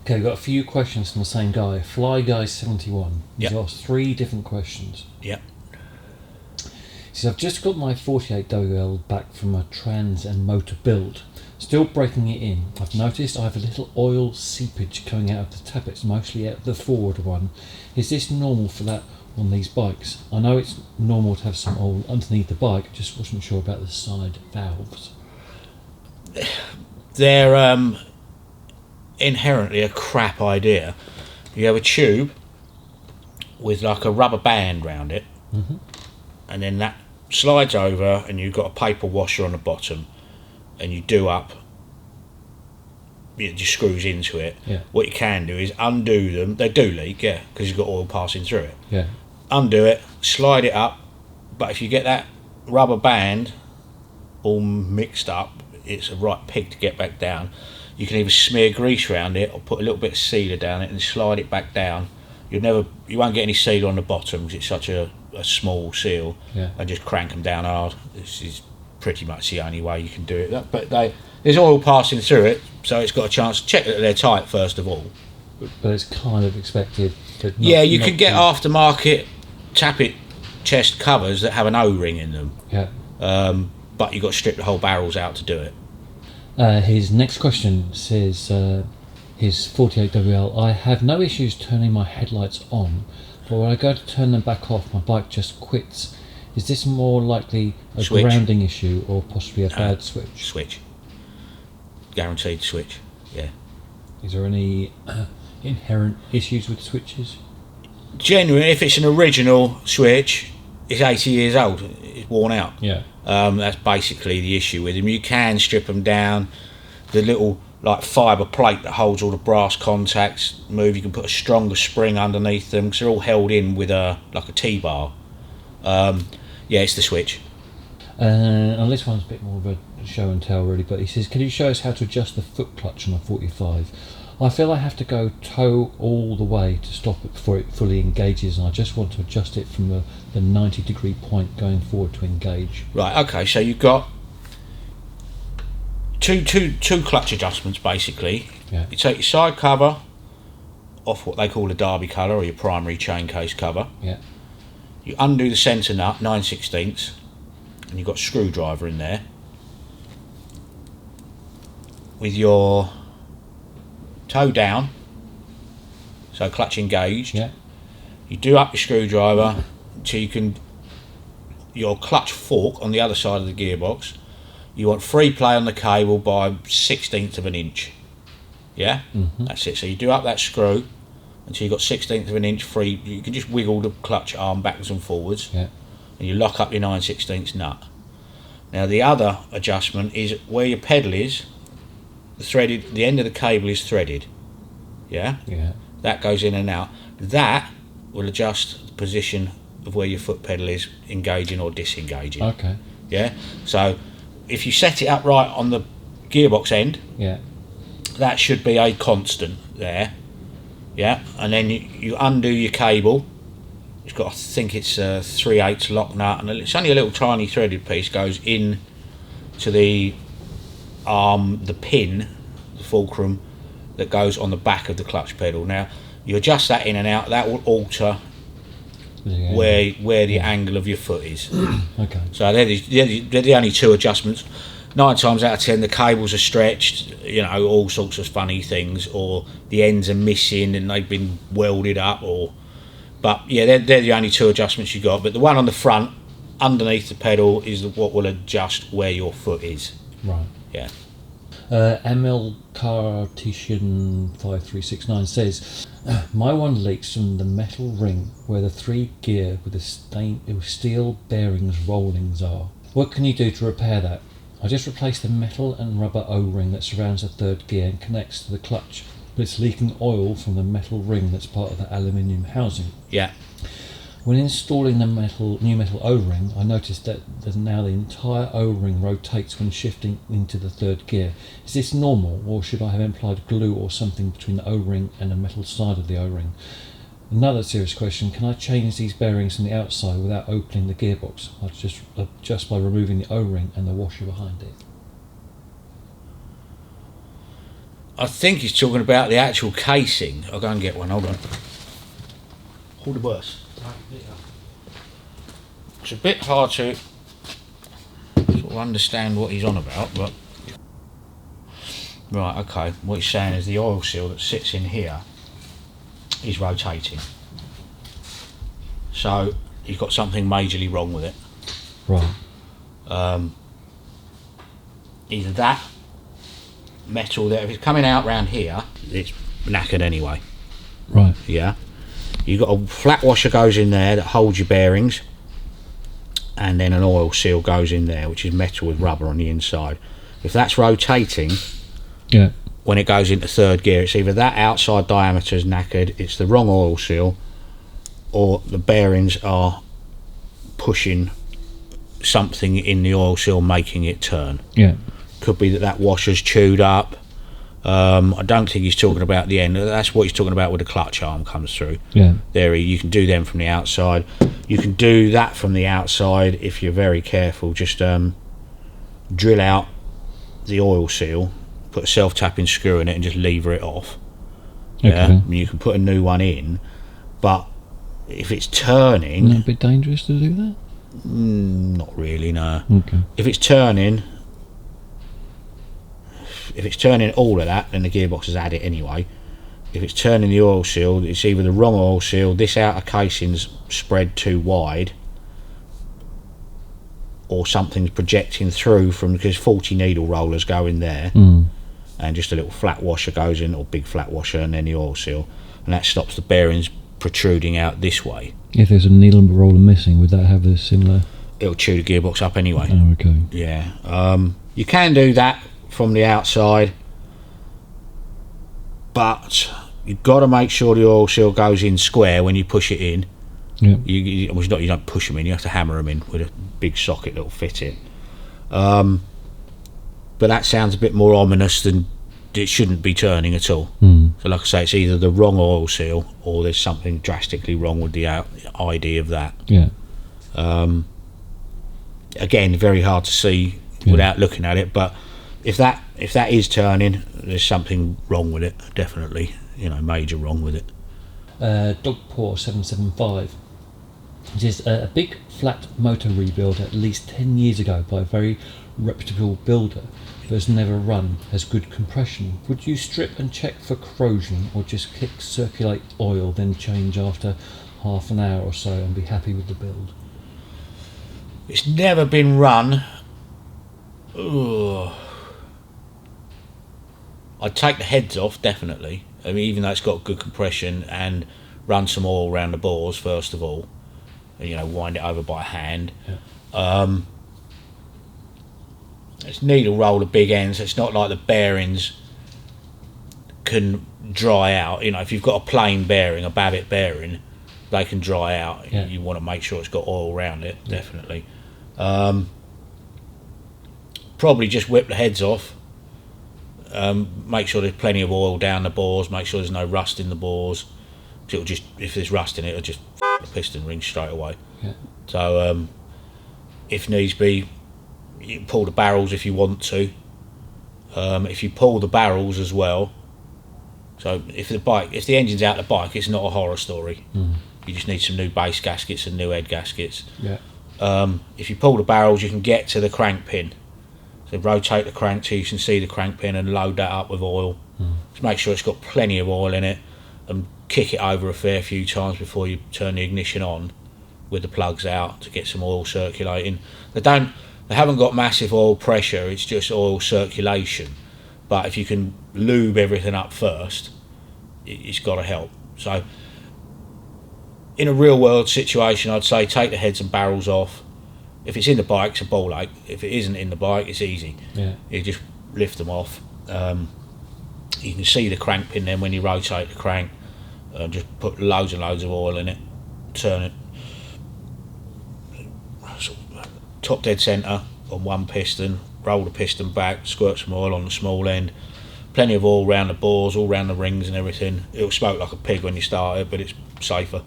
Okay, we've got a few questions from the same guy, Fly Guy 71. He's Yep. asked 3 different questions. Yep. He says, I've just got my 48WL back from a trans and motor build. Still breaking it in. I've noticed I have a little oil seepage coming out of the tappets, mostly out of the forward one. Is this normal for that on these bikes? I know it's normal to have some oil underneath the bike, just wasn't sure about the side valves. They're inherently a crap idea. You have a tube with like a rubber band round it, and then that slides over, and you've got a paper washer on the bottom, and you do up. It just screws into it. Yeah. What you can do is undo them. They do leak, yeah, because you've got oil passing through it. Yeah. Undo it, slide it up, but if you get that rubber band all mixed up, it's a right pig to get back down. You can either smear grease around it or put a little bit of sealer down it and slide it back down. You won't get any sealer on the bottom because it's such a small seal. Yeah. And just crank them down hard. This is pretty much the only way you can do it. But there's oil passing through it, so it's got a chance to check that they're tight first of all. But it's kind of expected. But You can get aftermarket tappet chest covers that have an O-ring in them. Yeah. But you've got to strip the whole barrels out to do it. His next question says, his 48WL, I have no issues turning my headlights on, but when I go to turn them back off, my bike just quits. Is this more likely a Switch. grounding issue or possibly a bad switch? Switch. Guaranteed switch, yeah. Is there any inherent issues with switches? Genuinely, if it's an original switch, it's 80 years old, it's worn out. Yeah. That's basically the issue with them. You can strip them down. The little like fibre plate that holds all the brass contacts move. You can put a stronger spring underneath them because they're all held in with a T-bar. It's the switch. And this one's a bit more of a show and tell really, but he says, can you show us how to adjust the foot clutch on a 45? I feel I have to go toe all the way to stop it before it fully engages, and I just want to adjust it from the 90-degree point going forward to engage. Right, okay, so you've got two clutch adjustments basically. Yeah. You take your side cover off what they call a derby colour or your primary chain case cover. Yeah. You undo the centre nut, 9/16, and you've got a screwdriver in there. With your toe down, so clutch engaged. Yeah. You do up your screwdriver until you can your clutch fork on the other side of the gearbox. You want free play on the cable by 1/16 of an inch. Yeah, That's it. So you do up that screw until you've got 1/16 of an inch free. You can just wiggle the clutch arm backwards and forwards, Yeah. and you lock up your 9/16 nut. Now the other adjustment is where your pedal is. The end of the cable is threaded. Yeah. Yeah. That goes in and out. That will adjust the position of where your foot pedal is engaging or disengaging. Okay. Yeah. So if you set it up right on the gearbox end, Yeah. that should be a constant there. Yeah. And then you undo your cable. It's got, I think it's a 3/8 lock nut, and it's only a little tiny threaded piece goes in to the the pin, the fulcrum that goes on the back of the clutch pedal. Now you adjust that in and out. That will alter Yeah. where the angle of your foot is. Okay. So they're the only two adjustments. 9 times out of 10 the cables are stretched, all sorts of funny things, or the ends are missing and they've been welded up, but they're the only two adjustments you got. But the one on the front underneath the pedal is what will adjust where your foot is. Right. Yeah. ML Cartesian 5369 says, my one leaks from the metal ring where the 3 gear with the steel bearings rollings are. What can you do to repair that? I just replaced the metal and rubber O-ring that surrounds the 3rd gear and connects to the clutch, but it's leaking oil from the metal ring that's part of the aluminium housing. Yeah. When installing the new metal O-ring, I noticed that now the entire O-ring rotates when shifting into the 3rd gear. Is this normal, or should I have applied glue or something between the O-ring and the metal side of the O-ring? Another serious question, can I change these bearings from the outside without opening the gearbox? Just by removing the O-ring and the washer behind it. I think he's talking about the actual casing. I'll go and get one, hold on. Hold the bus. It's a bit hard to sort of understand what he's on about, but... Right, okay, what he's saying is the oil seal that sits in here is rotating. So, you've got something majorly wrong with it. Right. Either that metal there, if it's coming out round here, it's knackered anyway. Right. Yeah. You've got a flat washer goes in there that holds your bearings, and then an oil seal goes in there, which is metal with rubber on the inside. If that's rotating, yeah, when it goes into third gear, it's either that outside diameter is knackered, it's the wrong oil seal, or the bearings are pushing something in the oil seal making it turn. Yeah. Could be that washer's chewed up. I don't think he's talking about the end. That's what he's talking about with the clutch arm comes through. Yeah. There, you can do them from the outside. You can do that from the outside if you're very careful. Just drill out the oil seal, put a self-tapping screw in it, and just lever it off. Okay. Yeah, you can put a new one in, but if it's turning, isn't that a bit dangerous to do that? Not really, no. Okay. If it's turning all of that, then the gearbox has had it anyway. If it's turning the oil seal, it's either the wrong oil seal, this outer casing's spread too wide, or something's projecting through from, because 40 needle rollers go in there, and just a little flat washer goes in, or big flat washer, and then the oil seal, and that stops the bearings protruding out this way. If there's a needle roller missing, would that have a similar... It'll chew the gearbox up anyway. Oh, okay. Yeah. You can do that from the outside, but you've got to make sure the oil seal goes in square when you push it in. Yeah. You don't push them in, you have to hammer them in with a big socket that'll fit it. But that sounds a bit more ominous than it shouldn't be turning at all. So like I say, it's either the wrong oil seal or there's something drastically wrong with the idea of that. Yeah. Again, very hard to see without looking at it, but if that is turning, there's something wrong with it, definitely, major wrong with it. Dogpaw 775. It is a big flat motor rebuild at least 10 years ago by a very reputable builder who has never run, has good compression. Would you strip and check for corrosion, or just click circulate oil, then change after half an hour or so and be happy with the build? It's never been run. Ugh. I'd take the heads off, definitely. I mean, even though it's got good compression, and run some oil around the bores first of all, and, wind it over by hand. Yeah. It's needle roller big ends. It's not like the bearings can dry out. If you've got a plain bearing, a Babbitt bearing, they can dry out. Yeah. You want to make sure it's got oil around it, definitely. Probably just whip the heads off. Make sure there's plenty of oil down the bores. Make sure there's no rust in the bores. It'll just, if there's rust in it, it'll just the piston ring straight away. Yeah. So if needs be, you can pull the barrels if you want to. If you pull the barrels as well, so if the engine's out the bike, it's not a horror story. You just need some new base gaskets and new head gaskets. Yeah. If you pull the barrels, you can get to the crank pin. So rotate the crank till you can see the crank pin and load that up with oil. Just make sure it's got plenty of oil in it, and kick it over a fair few times before you turn the ignition on with the plugs out to get some oil circulating. They haven't got massive oil pressure, it's just oil circulation. But if you can lube everything up first, it's got to help. So in a real world situation, I'd say take the heads and barrels off. If it's in the bike, it's a ball ache. If it isn't in the bike, it's easy. Yeah. You just lift them off. You can see the crank pin then when you rotate the crank. Just put loads and loads of oil in it, turn it top dead centre on one piston, roll the piston back, squirt some oil on the small end, plenty of oil around the bores, all around the rings and everything. It'll smoke like a pig when you start it, but it's safer.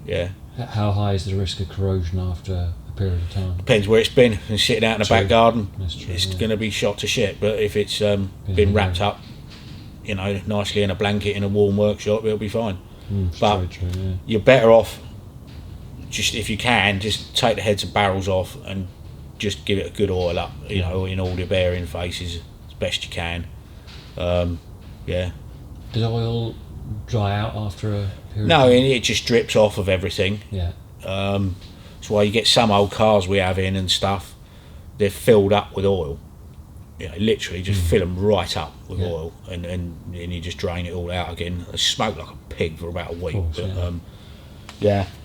Yeah. How high is the risk of corrosion after a period of time? Depends where it's been. If it's sitting out in the back garden, it's going to be shot to shit, but if it's been wrapped up you know, nicely in a blanket in a warm workshop, it'll be fine. But True, yeah. you're better off, just if you can, just take the heads and barrels off and just give it a good oil up, you know, in all the bearing faces as best you can. Yeah. Does oil dry out after a period? No, it just drips off of everything. Yeah. That's why you get some old cars we have in and stuff, they're filled up with oil. You know, literally just fill them right up with oil, and you just drain it all out again. They smoke like a pig for about a week. Course, but,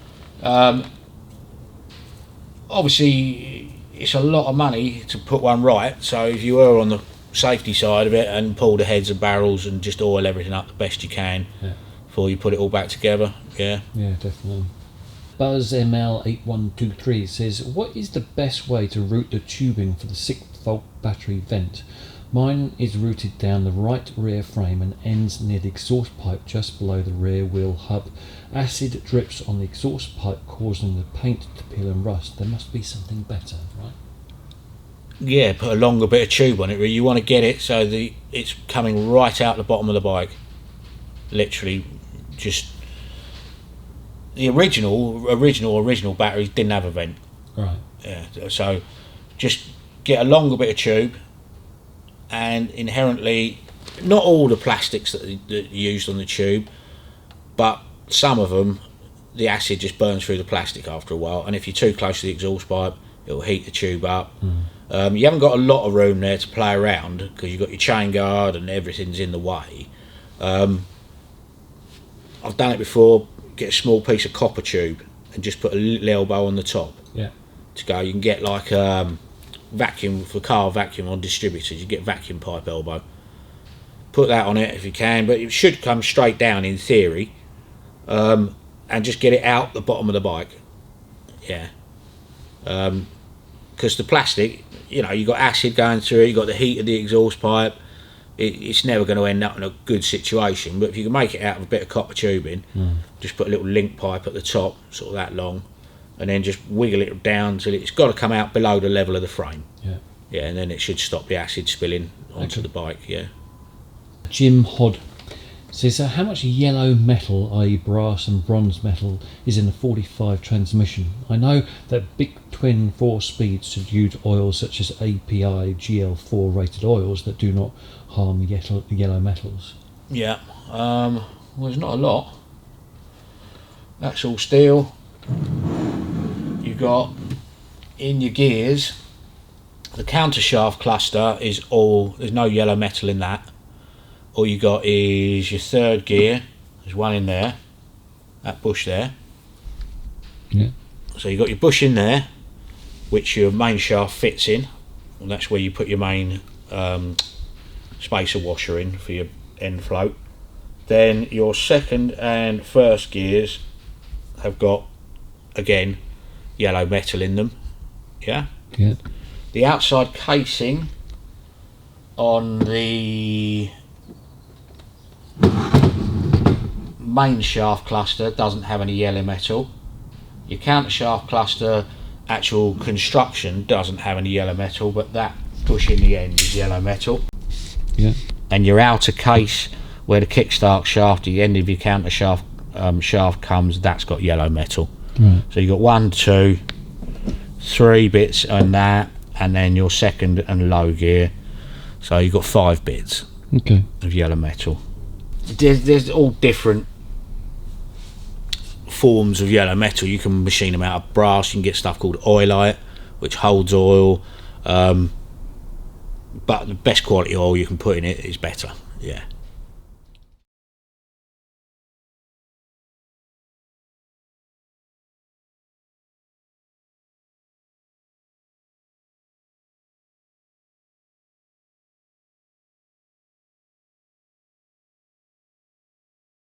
obviously, it's a lot of money to put one right. So if you were on the safety side of it and pull the heads and barrels and just oil everything up the best you can before you put it all back together, yeah, definitely. Buzz ML8123 says, what is the best way to route the tubing for the 6-volt battery vent? Mine is routed down the right rear frame and ends near the exhaust pipe just below the rear wheel hub. Acid drips on the exhaust pipe causing the paint to peel and rust. There must be something better, right? Yeah, put a longer bit of tube on it. You want to get it so it's coming right out the bottom of the bike. Literally, just the original batteries didn't have a vent. Right. Yeah. So just get a longer bit of tube, and inherently, not all the plastics that are used on the tube, but some of them, the acid just burns through the plastic after a while, and if you're too close to the exhaust pipe, it'll heat the tube up. You haven't got a lot of room there to play around because you've got your chain guard and everything's in the way. I've done it before. Get a small piece of copper tube and just put a little elbow on the top to go. You can get like vacuum for car vacuum on distributors. You get vacuum pipe elbow. Put that on it if you can, but it should come straight down in theory, and just get it out the bottom of the bike. Because the plastic, you know, you got acid going through it, you got the heat of the exhaust pipe. It's never going to end up in a good situation. But if you can make it out of a bit of copper tubing, just put a little link pipe at the top, sort of that long, and then just wiggle it down till it's got to come out below the level of the frame. And then it should stop the acid spilling onto the bike. Jim Hod says, how much yellow metal, i.e. brass and bronze metal, is in the 45 transmission? I know that big twin 4-speeds should use oils such as API GL4 rated oils that do not harm yellow metals. Well, there's not a lot. That's all steel. You got in your gears, the countershaft cluster is all, there's no yellow metal in that. All you got is your third gear. There's one in there, that bush there. So you got your bush in there, which your main shaft fits in, and that's where you put your main spacer washer in for your end float. Then your second and first gears have got, again, yellow metal in them. The outside casing on the main shaft cluster doesn't have any yellow metal. Your counter shaft cluster actual construction doesn't have any yellow metal, but that bush in the end is yellow metal. And your outer case where the kickstart shaft, the end of your counter shaft comes, that's got yellow metal. So you got 1, 2, 3 bits on that, and then your second and low gear, so you've got 5 bits of yellow metal. There's all different forms of yellow metal. You can machine them out of brass. You can get stuff called oilite, which holds oil, but the best quality oil you can put in it is better.